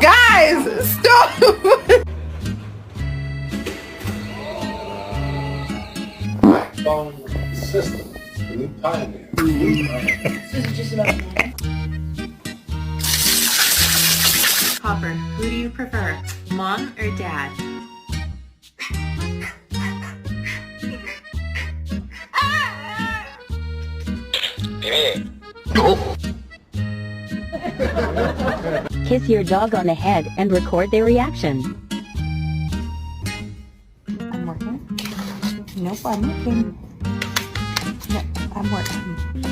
Guys, stop! Phone system. The new pioneer. This is just about that. Hopper, who do you prefer, mom or dad? Kiss your dog on the head and record their reaction. I'm working. Nope, I'm working. No, I'm working.